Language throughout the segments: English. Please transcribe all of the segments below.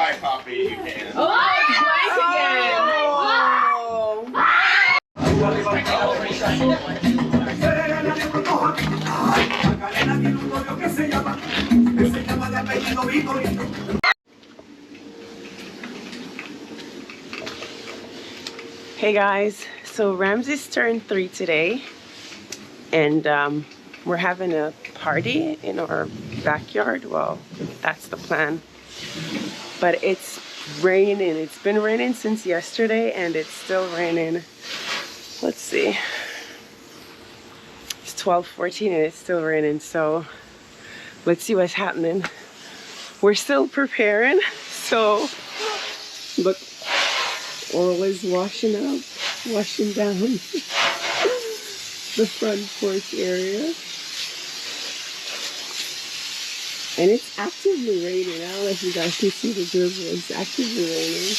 buy coffee, you can. Oh, it's blank again. Hey guys, so Ramses turned 3 today, and we're having a party in our backyard. Well, that's the plan. But it's raining. It's been raining since yesterday, and it's still raining. Let's see. It's 12:14 and it's still raining, so let's see what's happening. We're still preparing, so look, Oral is washing down the front porch area. And it's actively raining. I don't know if you guys can see the drizzle. It's actively raining.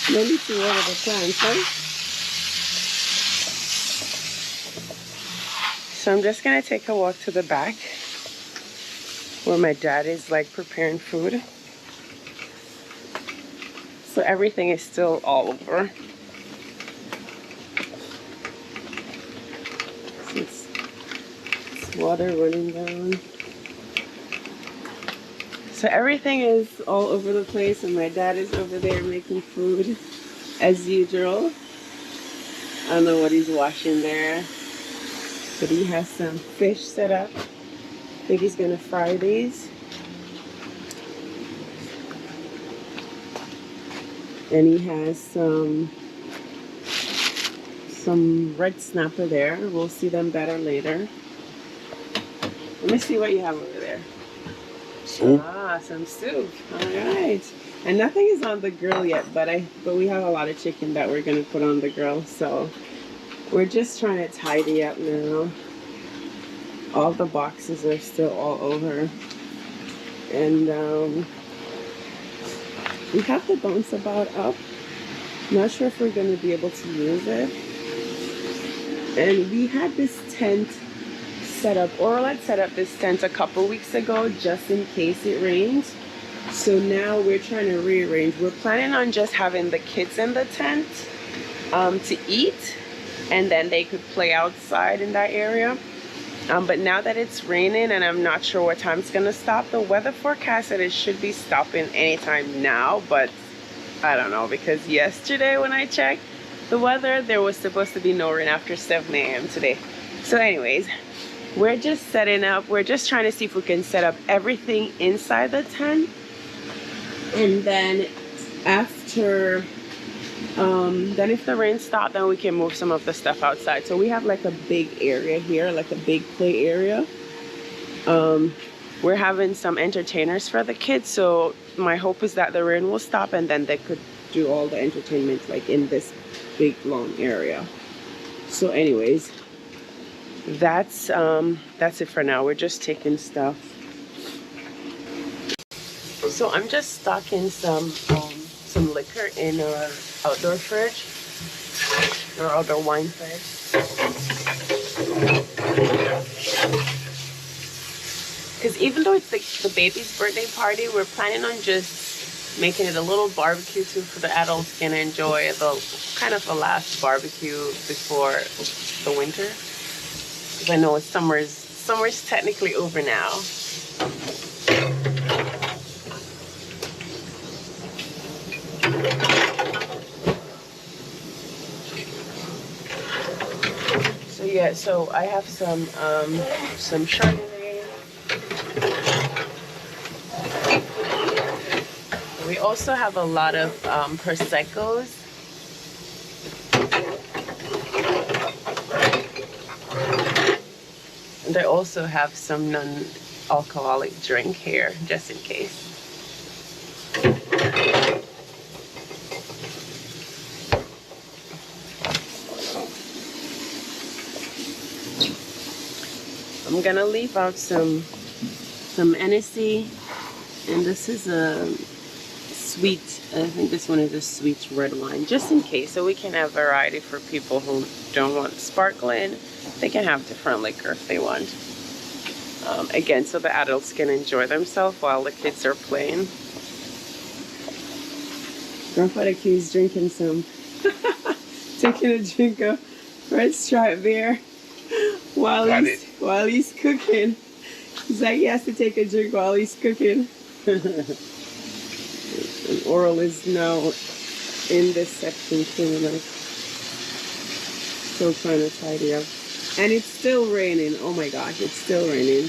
No need to water the plants, huh? So I'm just gonna take a walk to the back where my dad is like preparing food. So everything is still all over. It's water running down. So everything is all over the place, and my dad is over there making food as usual. I don't know what he's washing there, but he has some fish set up. I think he's gonna fry these. And he has some red snapper there. We'll see them better later. Let me see what you have over there. Soup. Ah, some soup. All right. And nothing is on the grill yet, but we have a lot of chicken that we're gonna put on the grill. So we're just trying to tidy up now. All the boxes are still all over, and we have the bounce about up. Not sure if we're gonna be able to use it. And we had this tent set up, Oral had set up this tent a couple weeks ago just in case it rains. So now we're trying to rearrange. We're planning on just having the kids in the tent to eat, and then they could play outside in that area. But now that it's raining and I'm not sure what time it's gonna stop, the weather forecast said it should be stopping anytime now, but I don't know, because yesterday when I checked the weather, there was supposed to be no rain after 7 a.m. today. So anyways, we're just setting up. We're just trying to see if we can set up everything inside the tent, and then after then if the rain stops, then we can move some of the stuff outside. So we have like a big area here, like a big play area. We're having some entertainers for the kids, so my hope is that the rain will stop and then they could do all the entertainment like in this big long area. So anyways, that's it for now. We're just taking stuff. So I'm just stocking some liquor in our outdoor fridge, or outdoor wine fridge. Because even though it's the baby's birthday party, we're planning on just making it a little barbecue too for the adults can enjoy the kind of the last barbecue before the winter. Because I know summer's technically over now. So yeah, so I have some Chardonnay. We also have a lot of Prosecco's. And I also have some non-alcoholic drink here, just in case. I'm gonna leave out some Hennessy, and this is a sweet, I think this one is a sweet red wine, just in case, so we can have variety for people who don't want sparkling. They can have different liquor if they want. Again, so the adults can enjoy themselves while the kids are playing. Grandfather Q's drinking some, taking a drink of red stripe beer while he's cooking. He's like he has to take a drink while he's cooking. And Oral is now in this section cleaning up. Still trying to tidy up. And it's still raining. Oh my gosh, it's still raining.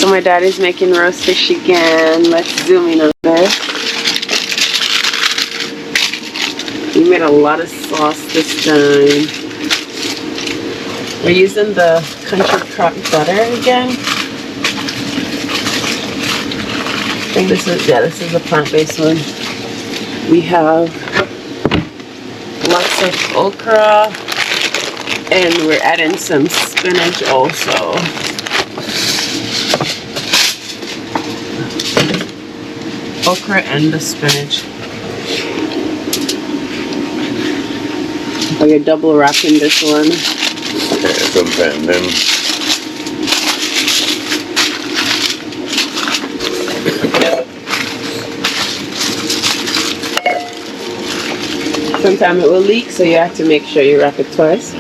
So my dad is making roast fish again. Let's zoom in on this. We made a lot of sauce this time. We're using the country crock butter again. I think this is a plant-based one. We have lots of okra, and we're adding some spinach also. Okra and the spinach. Oh, you're double wrapping this one. Yeah, sometimes then. Sometimes it will leak, so you have to make sure you wrap it twice.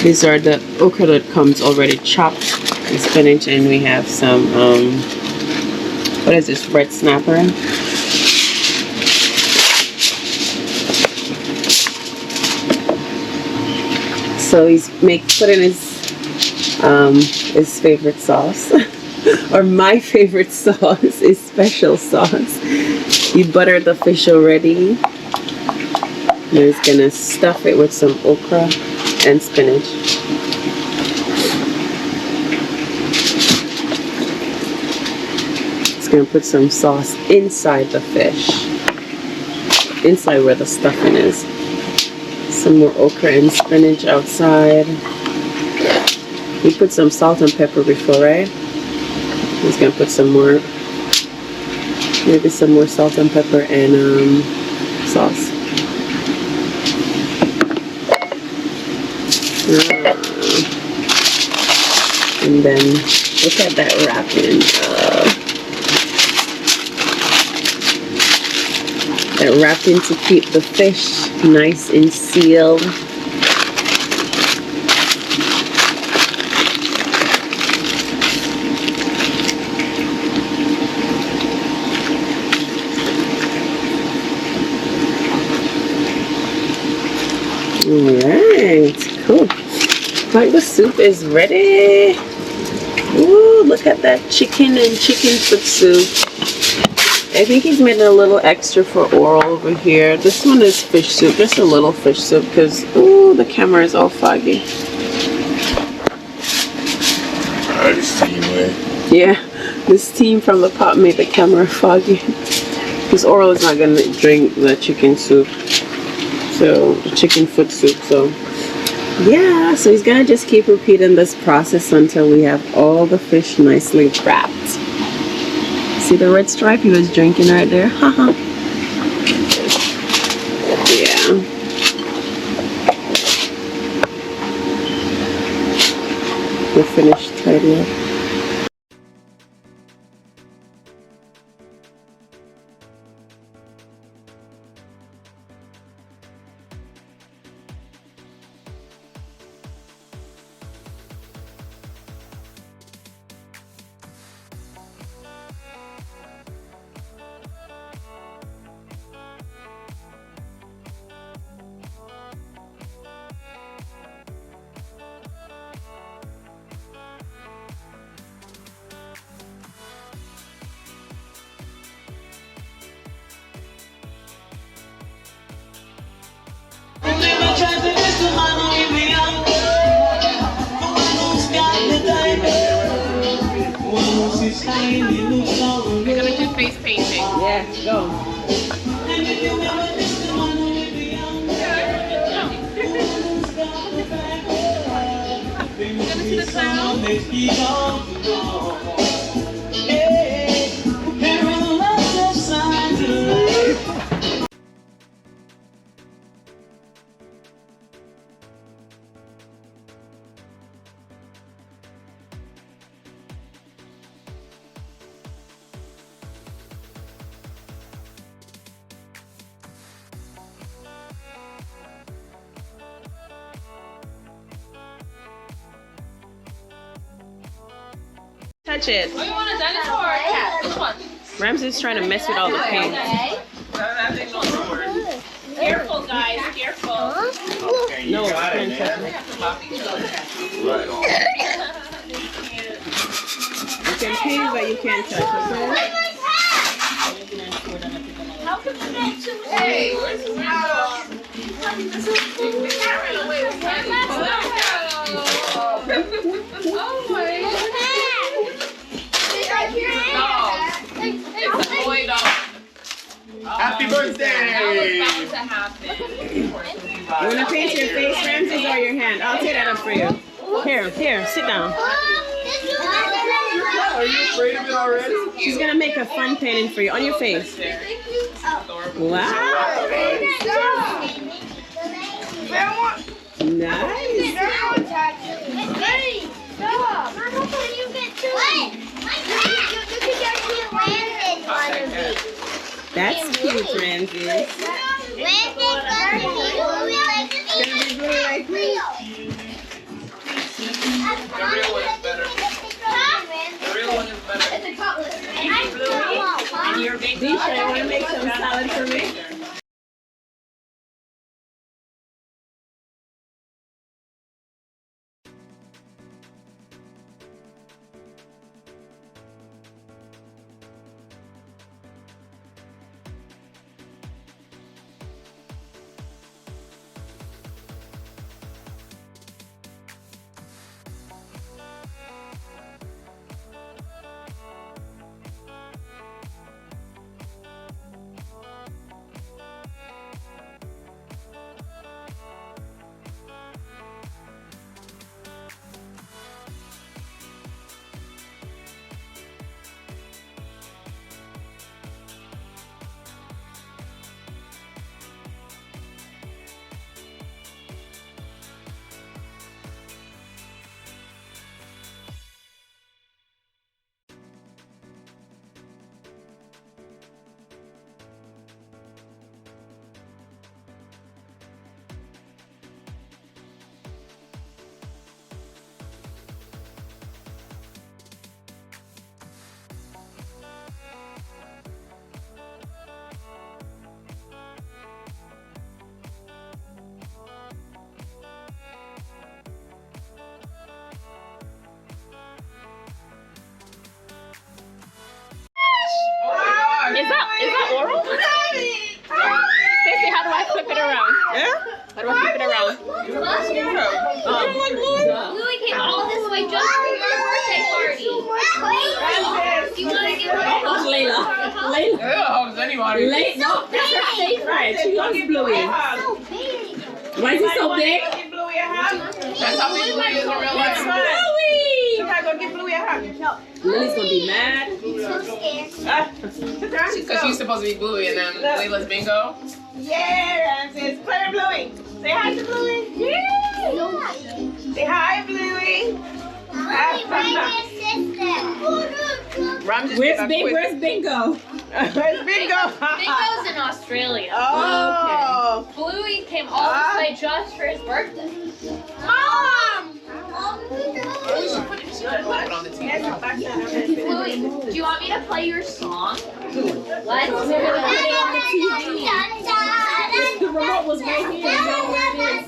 These are the okra that comes already chopped. The spinach, and we have some what is this, red snapper? So he's putting his favorite sauce or my favorite sauce is special sauce. You butter the fish already, and he's gonna stuff it with some okra and spinach. Gonna put some sauce inside the fish, inside where the stuffing is. Some more okra and spinach outside. We put some salt and pepper before, right? He's gonna put some more, maybe some more salt and pepper and sauce. And then look at that wrapping. That wrapping to keep the fish nice and sealed Alright, cool. Like the soup is ready. Ooh, look at that chicken and chicken foot soup. I think he's made a little extra for Oral over here. This one is fish soup, just a little fish soup because, ooh, the camera is all foggy. Yeah, this steam from the pot made the camera foggy. Because Oral is not going to drink the chicken soup. So, the chicken foot soup. So, yeah, so he's going to just keep repeating this process until we have all the fish nicely wrapped. See the red stripe he was drinking right there? Haha. Yeah. We're finished tidy up. We're gonna do face painting. Yeah, go. We're gonna see the clown. Touch it. Oh, you want a dinosaur or a cat? Which one? Ramses is trying to mess with all the paint. Careful, guys. Careful. No, I can't touch it. You can paint, but you can't touch it. Okay? How come you get two? Hey, where's the Oh my Happy birthday! That was about to happen. You want to paint your face, Ramses, or your hand? I'll take that up for you. Here, sit down. Are you afraid of it already? She's going to make a fun painting for you on your face. Wow. Nice. That's cute, Ramses. It's gonna be blue like me. The real one is better. The real one is better. And you're big. Disha, you want to make some salad for me? How do I keep it around? Bluey came all this way just for your birthday party. You want to give her a hug? Layla. hugs anybody. No, that's her favorite. She loves Bluey. So big. Why is he so big? Give Bluey a hug. That's how big Bluey is in real life. Bluey! Somebody go give Bluey a hug. Lily's gonna be mad. So scared. Because she's supposed to be Bluey and then Layla's bingo. Yeah, Ramses. Play with Bluey. Say hi to Bluey. Yeah. Say hi, Bluey. Mommy, bring your sister. Ramses Where's Bingo? Where's Bingo? Bingo's in Australia. Oh. Bluey came all this way just for his birthday. Mom. We should put it on the TV. Bluey, do you want me to play your song? Let's do it. Put it on the TV. The remote was right here. You know where it is.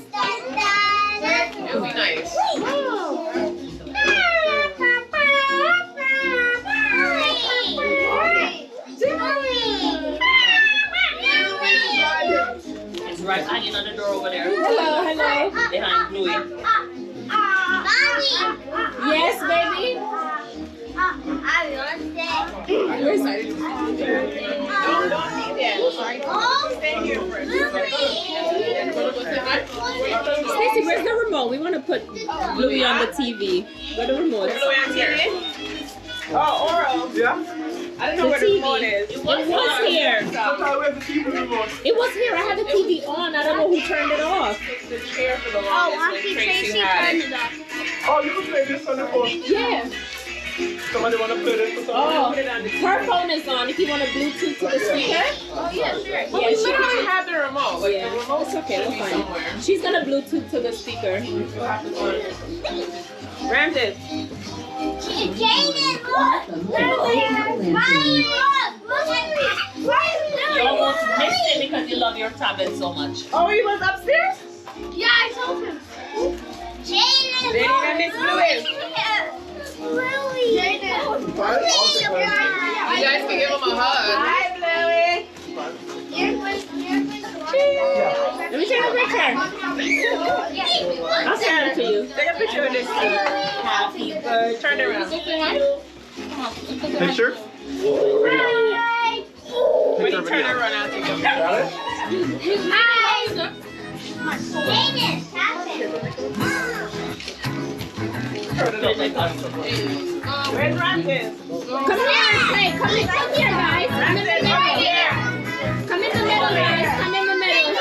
It would be nice. It's right hanging on the door over there. Hello. Behind Bluey. Yes, baby. You're excited. Don't need that. Stay here for Stacy, where's the remote? We want to put Bluey on the TV. Where the remote? Bluey on TV? Oh, oral. Yeah. I don't know where the remote is. It was here. Where's the TV remote? It was here. I had the TV on. I don't know who turned it off. The chair for the longest when Tracy had it. Oh, you can play this on the phone. Yeah. Somebody want to play this for someone? Oh, her phone is on. If you want to Bluetooth to the speaker. Oh, yeah, sure. But Yeah, we she literally have the remote. Like, Yeah, the remote it's okay. We'll should be find somewhere. it. She's gonna Bluetooth to the speaker. Ramses. You almost missed it because you love your tablet so much. Oh, he was upstairs? Yeah, I told him. They didn't miss Bluey. You guys can give him a hug. Hi, Bluey. Let me take a picture. I'll send it to you. Take a picture of this. Happy birthday. Turn around. Picture? When you turn around, I'll take a Where's Ramses? Come here and play. Come in right here, guys. Come in the middle. Come in the middle, guys. Come in the middle.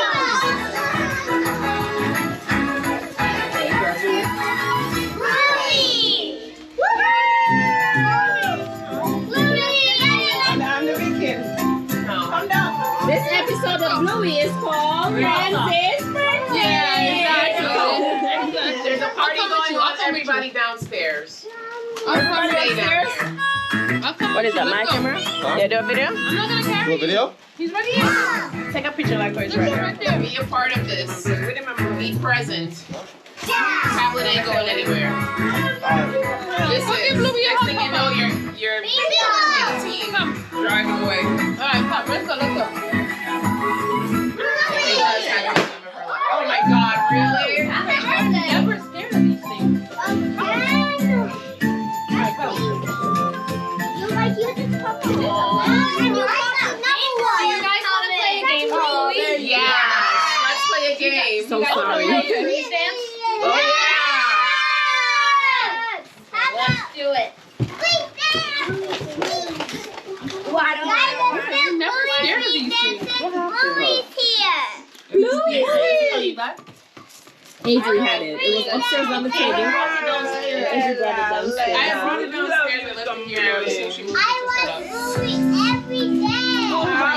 I'm the big kid. Come down. This episode of Bluey is called Ramses' birthday. There's a party going on. Everybody downstairs. Everybody upstairs? What is that, my camera? Yeah, do a video? Do a video? He's right here. Take a picture like he's right there. Be a part of this. Be present. Tablet ain't going anywhere. Listen, next thing you know, you're 18. Driving away. Alright, come, let's go. Oh my god, really? I'm never scared of these things. Yes, let's play a game. So sorry. Oh Let's do it. I'm never scared of these things. Bluey. That? Adri had it. It was upstairs on the table. Adri brought it I downstairs. brought it downstairs and left it here. I was so she was set up. Oh my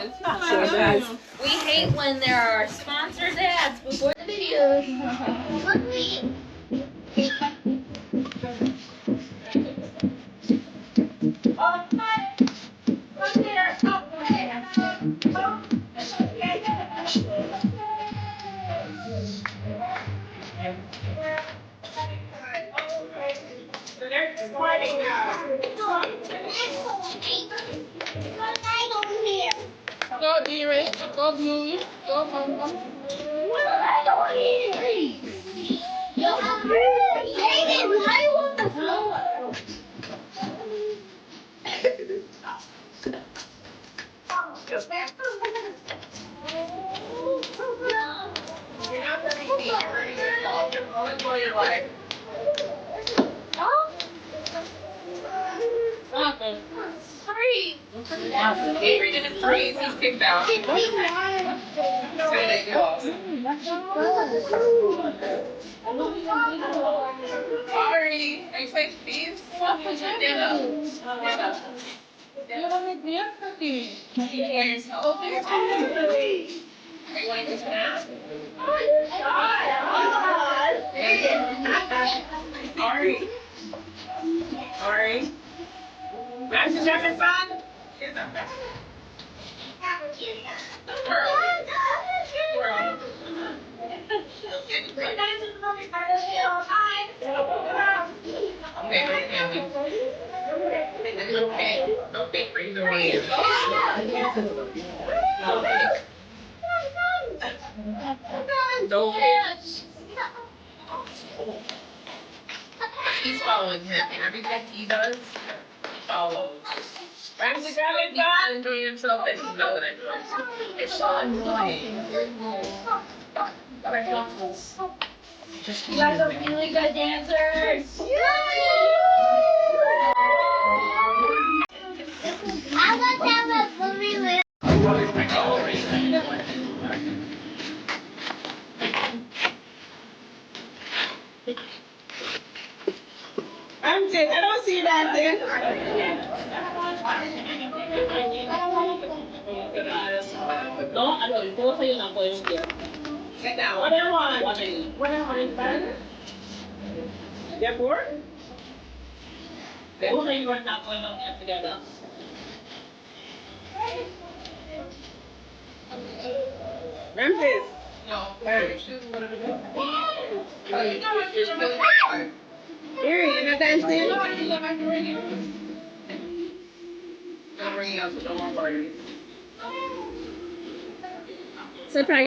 goodness. Sure does. We hate when there are sponsored ads before the videos. Go, dearest. Go, Blue. Avery didn't freeze. He's kicked out. Sorry. Are you saying please? Ari. Ari. Ramses having fun? Okay, bring the way. He's following him. Everything he does, he follows. Ramses having fun? Doing himself and he knows it. It's so annoying. You guys are really good dancers. I want to have a movie with. Ramses, I don't see that thing. No, I don't. Go say you're not going to get. Get down. What do you want? What are you? What do you want? Better? They're bored? Go say you are not going to get together. Ramses. No. Erie, you're not dancing? Don't bring us to one party. Surprise.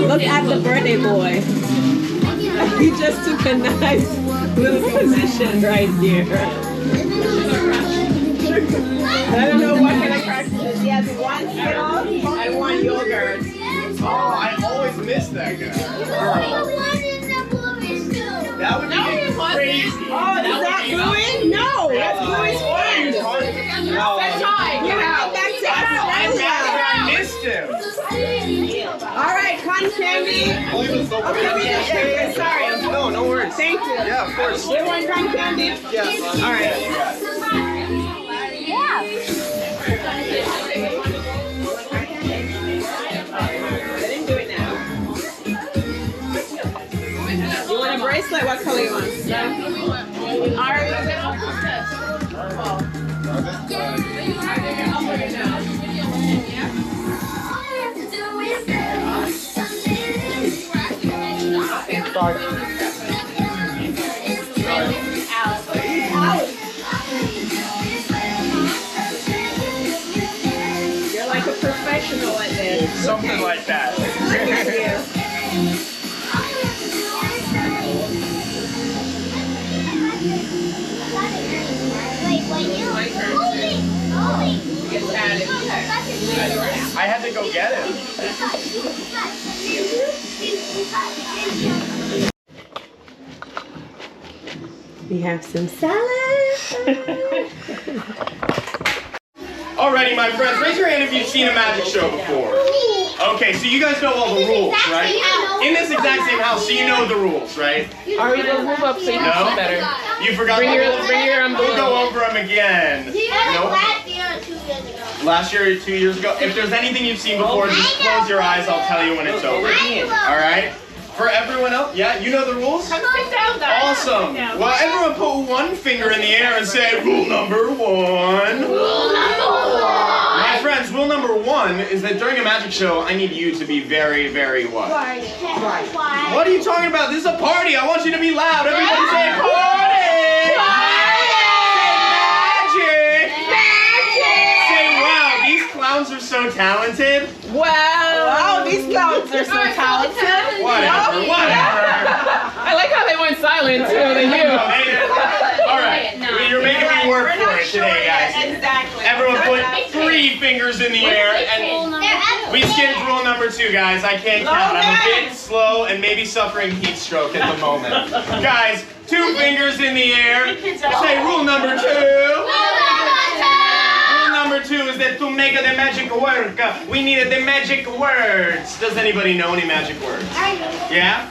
Look at the birthday boy. He just took a nice little position right here. I don't know what kind of crackers it is. He has one Skittles and one yogurt. Oh, I always miss that guy. That would be crazy. Oh, is that Bluey? No, that's Bluey's friend. That's fine. Get out. That's I missed him. All right, cotton candy. Okay, sorry. No worries. Thank you. Yeah, of course. You want cotton candy? Yes. All right. Let him do it now. You want a bracelet? What color you want? All right. You're like a professional at this. Something like that. Wait, you? Get at it. I had to go get him. We have some salad. Alrighty, my friends, raise your hand if you've seen a magic show before. Okay, so you guys know all the rules, right? In this exact same house, so you know the rules, right? Ari, we'll move up so you can see better. You forgot Bring the your- rules? bring your We'll go over them again. Nope. Last year or 2 years ago. If there's anything you've seen before, just close your eyes. I'll tell you when it's over. Alright? For everyone else, yeah, you know the rules? Come sit down, guys. Awesome. Well, everyone put one finger in the air and say, rule number one. My friends, rule number one is that during a magic show, I need you to be very, very what? What are you talking about? This is a party. I want you to be loud. Everybody say party! Say magic! Say wow, these clowns are so talented. Wow, these clowns are so talented. Whatever, whatever. I like how they went silent too. They knew. Alright, you're making me work for it today, guys. Exactly. Everyone put 3 fingers in the air and we skipped rule number 2, guys. I can't count. I'm a bit slow and maybe suffering heat stroke at the moment. Guys, 2 fingers in the air. Say rule number 2. Rule number 2 is that to make the magic work, we needed the magic words. Does anybody know any magic words? Yeah?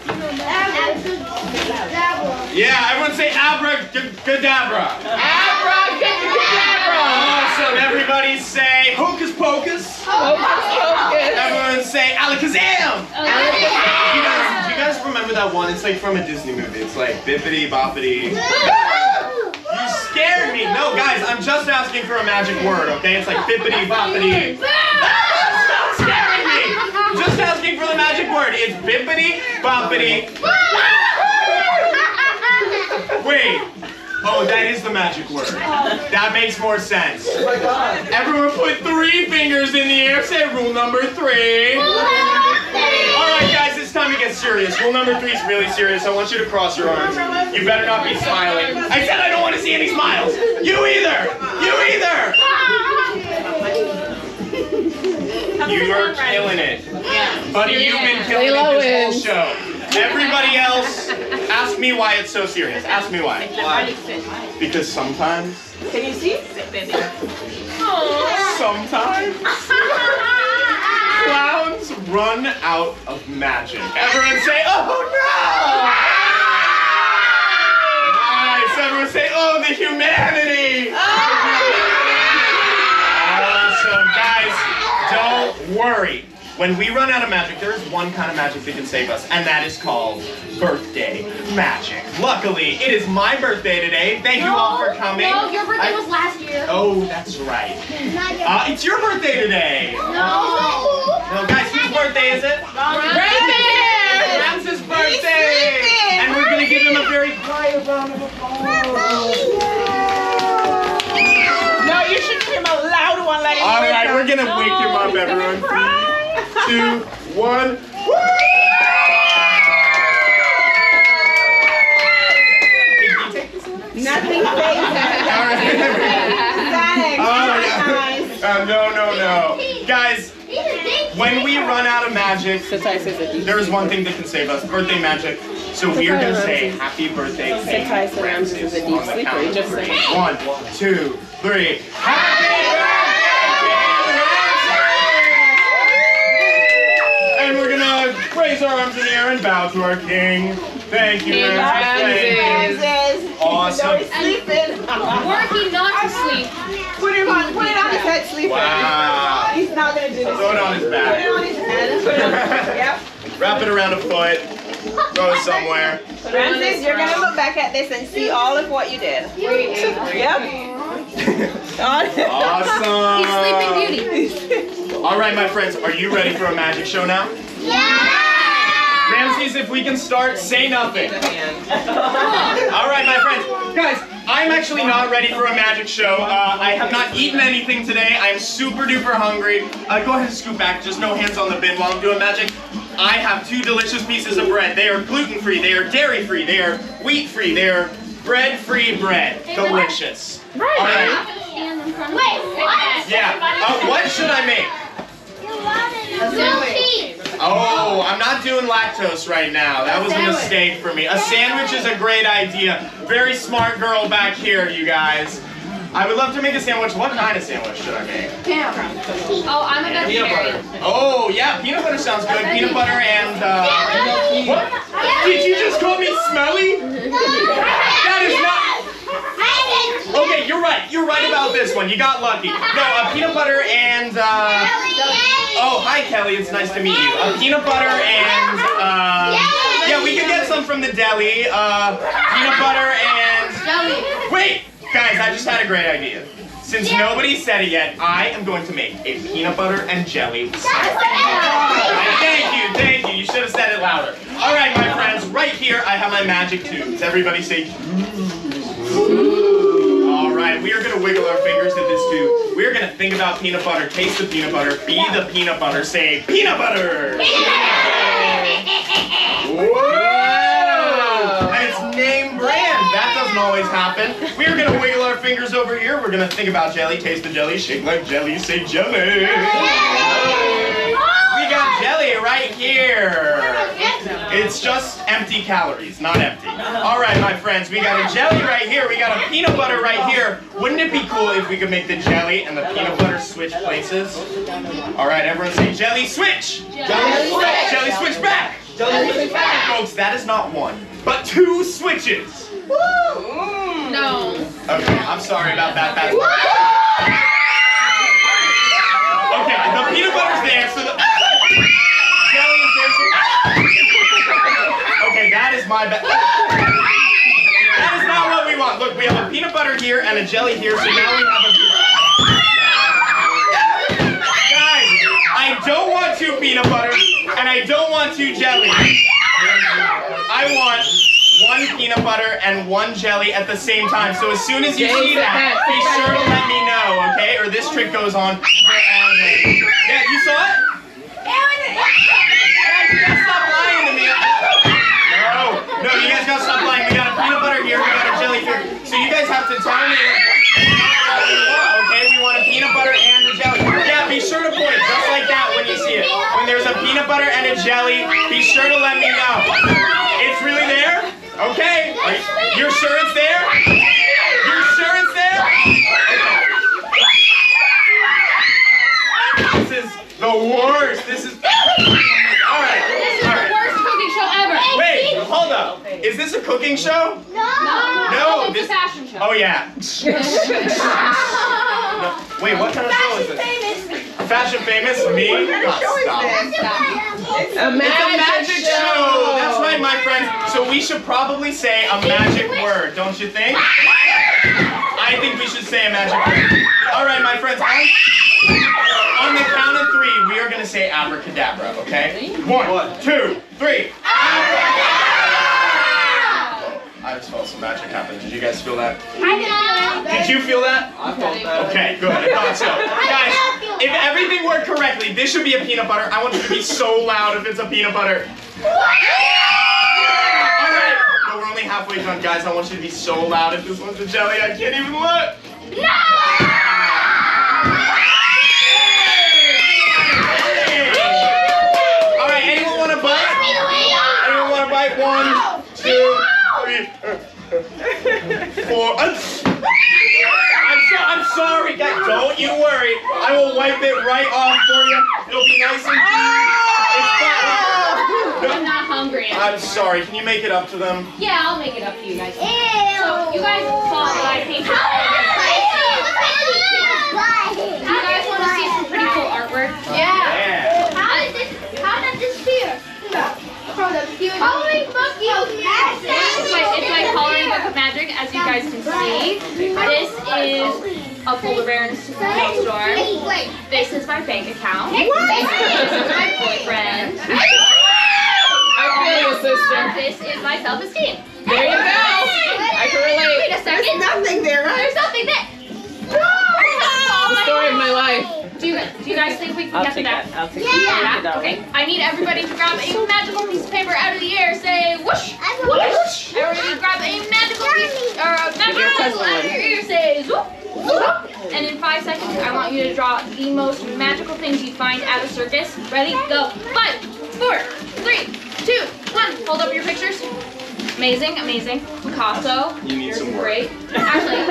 Yeah, everyone say abracadabra. Abracadabra. Awesome. Everybody say hocus pocus. Everyone say alakazam. Do you guys remember that one? It's like from a Disney movie. It's like bippity boppity. You scared me. No, guys, I'm just asking for a magic word, okay? It's like bippity boppity. Stop scaring me. I'm just asking for the magic word. It's bippity boppity. Wait. Oh, that is the magic word. That makes more sense. Everyone put 3 fingers in the air. Say rule number 3. Alright guys, it's time to get serious. Rule number 3 is really serious. I want you to cross your arms. You better not be smiling. I said I don't want to see any smiles. You either. You either. You are killing it. Buddy, you've been killing it this whole show. Everybody else, ask me why it's so serious. Ask me why. Why? Because sometimes. Can you see? Sometimes. Clowns run out of magic. Everyone say, oh no! Nice. Everyone say, oh, the humanity. Awesome. Guys, don't worry. When we run out of magic, there is one kind of magic that can save us, and that is called birthday magic. Luckily, it is my birthday today. Thank you all for coming. No, your birthday was last year. Oh, that's right. It's your birthday today. No. No, guys, whose birthday is it? Ramses' birthday. And we're going to give him a very quiet round of applause. No, you should give him a loud one. Let him All right, we're going to wake him up, everyone. 3, 2, 1. Nothing No. Guys, when we run out of magic, there is one thing that can save us, birthday magic. So we are going to say happy birthday to Ramses on the count of 3. 1, 2, 3. Happy birthday! And we're going to raise our arms in the air and bow to our king. Thank you, Ramses. Awesome. Working not to sleep. Put it on his head, sleeping. Wow. He's not gonna do this. Throw it on his back. Put it on his head. Yep. Wrap it around a foot. Throw it somewhere. Ramses, you're gonna look back at this and see all of what you did. Yep. Awesome. He's Sleeping Beauty. All right, my friends, are you ready for a magic show now? Yeah. Ramses, if we can start, say nothing. All right, my friends. Guys, I'm actually not ready for a magic show. I have not eaten anything today. I am super duper hungry. Go ahead and scoot back. Just no hands on the bin while I'm doing magic. I have 2 delicious pieces of bread. They are gluten-free. They are dairy-free. They are wheat-free. They are bread-free bread. Delicious. All right. in front of what? Yeah. What should I make? Oh, I'm not doing lactose right now. That was a mistake for me. A sandwich is a great idea. Very smart girl back here, you guys. I would love to make a sandwich. What kind of sandwich should I make? Oh, I'm a vegetarian. Oh, yeah, peanut butter sounds good. Peanut butter and, what? Did you just call me smelly? That is not... Okay, you're right. You're right about this one. You got lucky. No, peanut butter and, oh, hi, Kelly. It's nice to meet you. Peanut butter and, yeah, we can get some from the deli. Peanut butter and... Wait! Guys, I just had a great idea. Since nobody said it yet, I am going to make a peanut butter and jelly sandwich. Thank you. You should have said it louder. All right, my friends, right here I have my magic tubes. Everybody say, ooh. All right, we are going to wiggle our fingers in this tube. We are going to think about peanut butter, taste the peanut butter, be the peanut butter, say peanut butter. Whoa! And it's name brand. That doesn't always happen. We are going to wiggle our fingers over here. We're going to think about jelly, taste the jelly, shake like jelly, say jelly. We got jelly right here. It's just empty calories, not empty. All right, my friends, we got a jelly right here. We got a peanut butter right here. Wouldn't it be cool if we could make the jelly and the peanut butter switch places? All right, everyone say jelly switch. Jelly switch. Jelly switch back. Jelly switch back. Folks, that is not one, but two switches. No. Okay, I'm sorry about that. Okay, the peanut butter's there, so the jelly is there. Okay, that is my bad. That is not what we want. Look, we have a peanut butter here and a jelly here, so now we have a... Guys, I don't want two peanut butters, and I don't want two jellies. I want one peanut butter and one jelly at the same time. So as soon as you see that, be sure to let me know, okay? Or this trick goes on forever. Yeah, you saw it? Guys, you gotta stop lying to me. No, you guys gotta stop lying. We got a peanut butter here, we got a jelly here. So you guys have to tell me what you want, okay? We want a peanut butter and a jelly. Yeah, be sure to point, just like that when you see it. When there's a peanut butter and a jelly, be sure to let me know. It's really there? Okay. You're sure it's there? You're sure it's there? Okay. This is the worst. This is... Alright. This is the worst cooking show ever. Wait, hold up. Is this a cooking show? No. It's a fashion show. Oh, yeah. No. Wait, what kind of show is this? Fashion Famous? Me? God, stop. It's a magic show. That's right, my friends. So we should probably say a magic word, don't you think? I think we should say a magic word. All right, my friends. On the count of three, we are going to say abracadabra, okay? 1, 2, 3. I just felt some magic happen. Did you guys feel that? Did you feel that? I felt that. Okay, good. I thought so. Guys, if everything worked correctly, this should be a peanut butter. I want you to be so loud if it's a peanut butter. Alright, but we're only halfway done, guys. I want you to be so loud if this one's a jelly. I can't even look. Alright, anyone want to bite? Anyone want to bite? 1, 2, 3, 4. I'm sorry, guys. Don't you worry. I will wipe it right off for you. It'll be nice and clean. I'm not hungry. I'm sorry. Can you make it up to them? Yeah, I'll make it up to you guys. So you guys saw that I painted all of your faces. You guys want to see some pretty cool artwork? Yeah. How did this feel? Coloring book it's my coloring book of magic, as you guys can see. This is a polar bear in a supermarket store. This is my bank account. This is my boyfriend. I feel you, sister. And this is my self-esteem. There you go. I can relate. Wait a second. There's nothing there, right? There's nothing there. The story of my life. Do you guys think we can get that? I'll take Yeah. Okay. I need everybody to grab a magical piece of paper out of the air. Say whoosh, whoosh. Everybody grab a magical piece or a magical pencil out of your ear. Say zoop, And in 5 seconds, I want you to draw the most magical things you find at a circus. Ready? Go. 5, 4, 3, 2, 1. Hold up your pictures. Amazing, amazing. Picasso. You need some work. Great. Actually,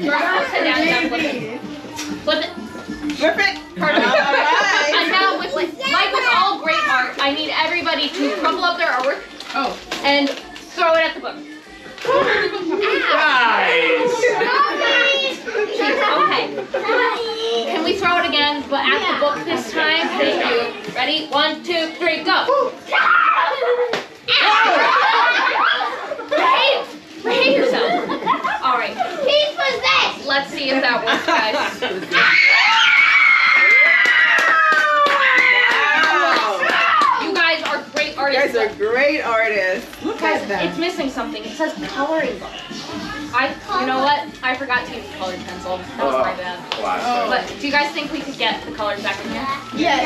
first sit down and flip it. Flip it. Flip it. Perfect. Alright. And now, like with all great art, I need everybody to crumple up their artwork and throw it at the book. Guys! Okay. Can we throw it again, but at the book this time? Thank you. Ready? 1, 2, 3, go. Behave yourself. All right. He's possessed. Let's see if that works, guys. You guys are great You artists. guys are great artists. Look at that. It's missing something. It says coloring book. You know what? I forgot to use the colored pencil. That was my bad. But do you guys think we could get the colors back in here? Yes.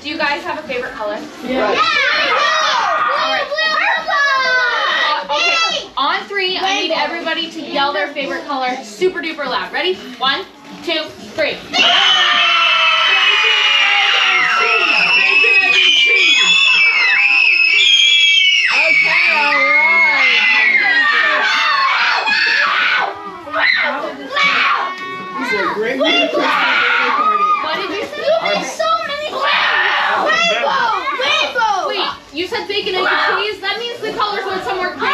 Do you guys have a favorite color? Yeah. Okay. On 3, I need everybody to yell their favorite color super duper loud. Ready? 1, 2, 3. Great. What did you say? So many rainbow. Wait, you said bacon and cheese? That means the colors went somewhere crazy.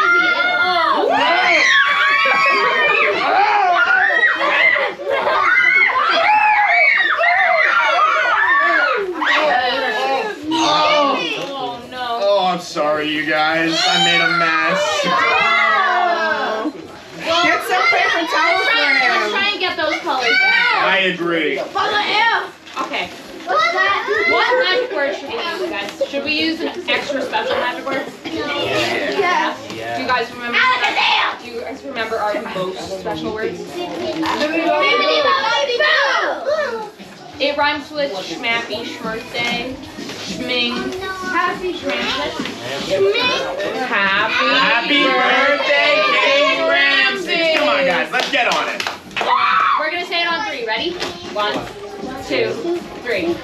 Oh no. Oh, I'm sorry, you guys. I made a mess. Get some paper towels for Let's him. try and get those colors. I agree. Okay. What magic word should we use, guys? Should we use an extra special magic word? Yeah. Do you guys remember? Do you guys remember our most special words? It rhymes with schmappy, schmirthay, schming, happy schmamsis. Happy birthday, King Ramses! Come on, guys. Let's get on it. We're gonna say it on 3. Ready? 1, 2, 3.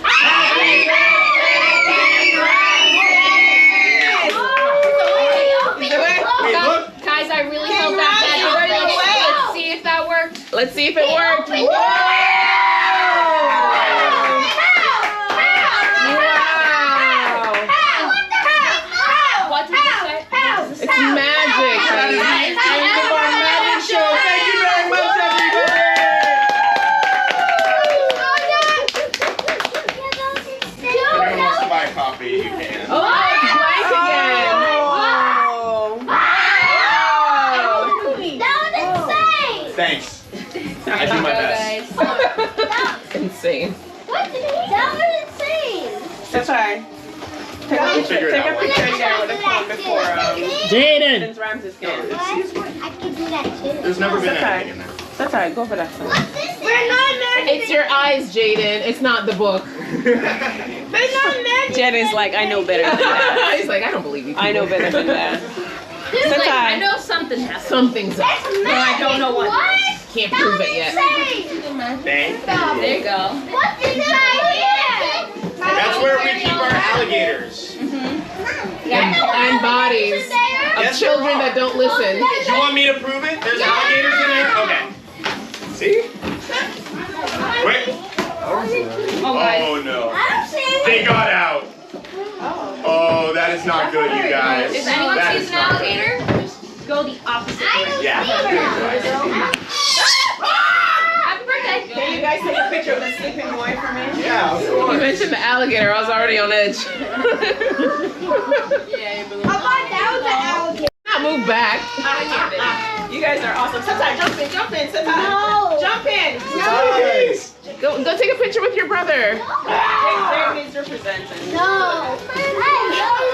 Wait, look. Guys, I really felt that bad. Let's see if that worked. Let's see if it worked. Wow! What did you say? It's magic. That is the end of our magic show. Thank you very much, everybody. If anyone wants to buy a copy, you can. Oh, it's blank again. Thanks. I do my best. Insane. That's alright. Take a picture again with the phone before Jaden! since Ramses can. I can do that too. There's never been That's okay. anything in there. That's alright. Go for that side. What's this? We're not married. It's your eyes, Jaden. It's not the book. We're not married. Jen is like, I know better than that. He's like, I don't believe you. I know better than that. He's like, Satai. I know something happened. Something's up. That's magic. I don't know what. Can't prove it yet. Thank There you go. What's inside here? That's where we keep our alligators. And bodies of Yes, children that don't listen. You want me to prove it? There's alligators in there? Okay. See? Wait. Oh no. I don't see it. They got out. Oh, that is not good, you guys. If anyone That sees is an not good. alligator, just go the opposite direction. Yeah. Happy birthday. Can you guys take a picture of the sleeping boy for me? Yeah, of You course. mentioned the alligator. I was already on edge. How about that was an alligator? Not move back. You guys are awesome. Satai, jump in, Satai. No. Jump in. Nice. Go take a picture with your brother. Jared needs representing. No.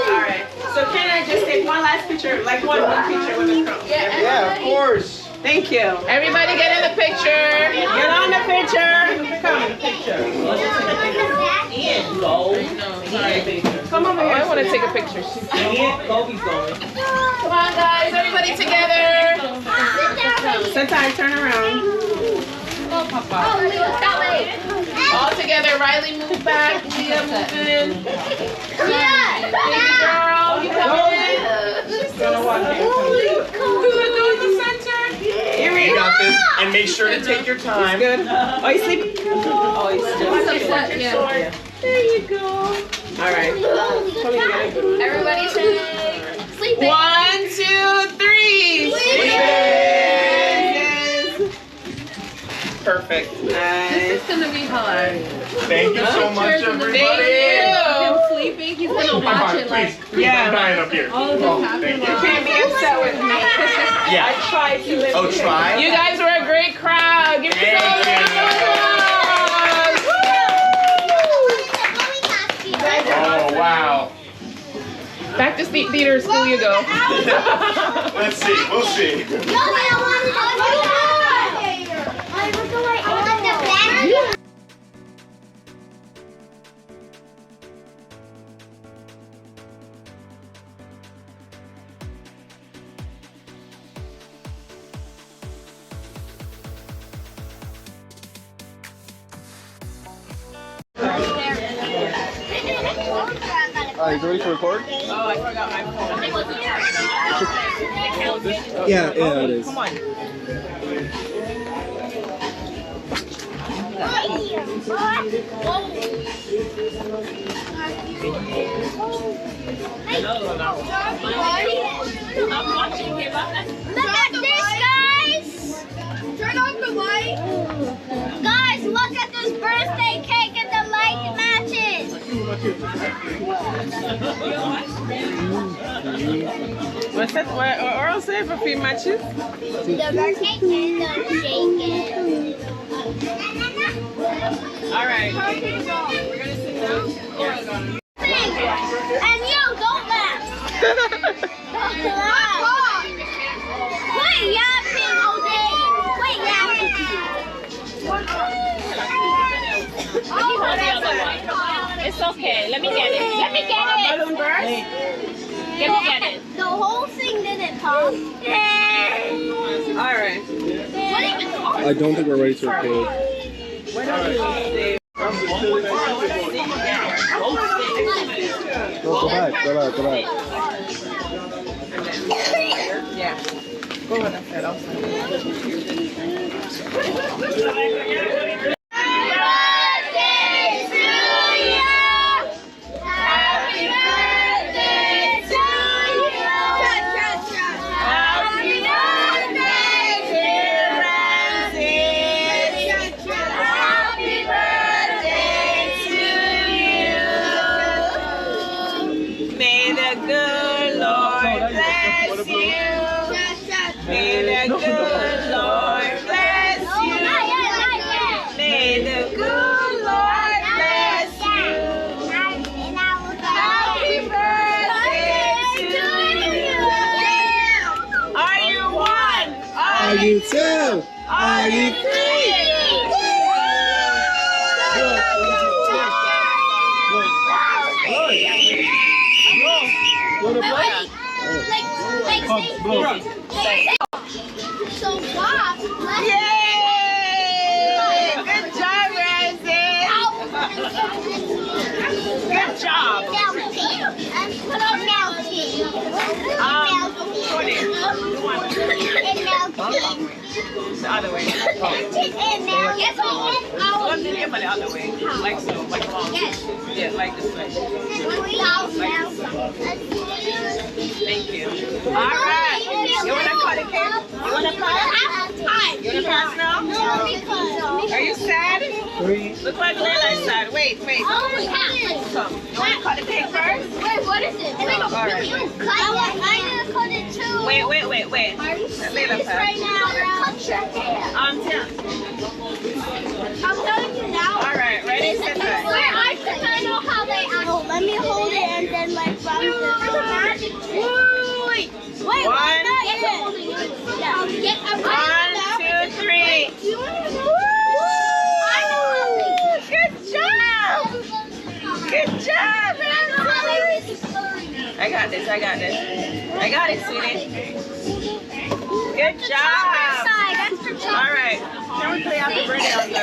Alright. So can I just take one last picture, like one picture with the crowd? Yeah, of course. Thank you. Everybody get in the picture. Get on the picture. Come. Come over Oh, here. I want to take a picture. Kobe's going. Come on, guys. Everybody together. Sit down. Sentai, turn around. Oh, Papa. All together, Riley, move back. Leah, move in. Baby girl, you coming in? She's gonna walk in. Do the center. Here we You go. got this. And make sure to take your time. Good. Oh, you sleeping? Oh, he's still sleeping. Yeah. There you go. All right. Come here, get it. Everybody say sleeping. 1, 2, 3. Yes. Perfect. Nice. This is gonna be hilarious. Thank you so much, everybody. Him sleeping, he's gonna watch it like. Please, I'm dying up here. Oh, thank you. You can't be upset with me. Yeah. I tried to live Oh, here. try? You guys were a great crowd. Give me some Thank you. Oh, wow. Back to State Theater School you go. Let's see. We'll see. You ready to record? Oh, I forgot my phone. Yeah, it is. Come on. I'm watching him. Look at this, guys! Turn off the light. Guys, look at this birthday cake and the light matches. What's that? Or else say for few matches? The birthday cake is shaking. All right. We're gonna sit down. And you, don't laugh. Don't laugh. Quit yapping, Jose. Quit yapping. It's okay. Let me get it. Let me get it. Balloon burst? Let me get it. The whole thing didn't pop. All right. I don't think we're ready to record. What are you doing? No, go back, go back, go back. Yeah. Go ahead and set up. Are you two? Are you three? So Bob, Yay! Good job, Ramses! Good job! Put on melting. Put it. The other way. Don't do it, but the other way. Like so, like long. Yeah, like this way. Thank you. All right. You want to cut it, Kate? You want to cut it? You want to pass now? Are you sad? Look like Layla's sad. Wait. Come. You want to cut the cake first? Wait, what is it? All right. I'm gonna cut it too. Wait. Layla pass. Right now, cut your hair. I'm telling you now. All right, ready, set, Where I know how they act. No, let me hold it and then like run it. Wait. Wait, One. Yeah. Get a 1, 2, 3. I know how they. Good job. Good job. I got this. I got it, sweetie. Good job. extra chocolate. All right. Can we play happy birthday on the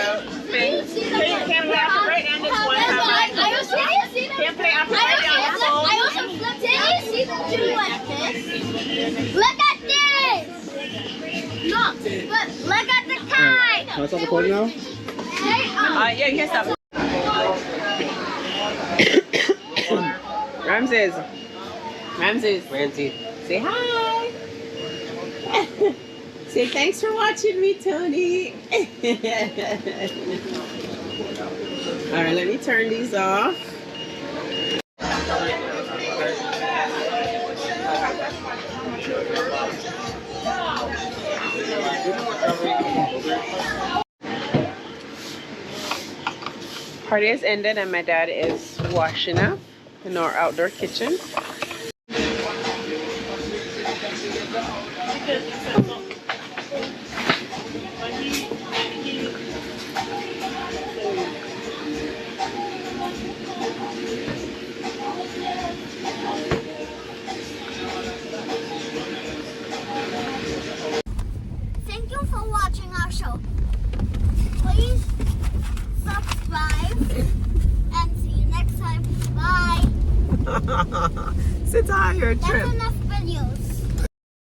thing? Can we happy birthday on this one? I also Can play happy birthday on the phone? I also flipped it. Did you see them do like this? Look at this. Look, but look at the kite. Can I stop recording now? Yeah, you can stop. Ramses. Ramses. Say hi. Say thanks for watching me, Tony. All right, let me turn these off. Party has ended and my dad is washing up in our outdoor kitchen. Thank you for watching our show. Please subscribe and see you next time. Bye. Sit down, your That's trip. enough videos.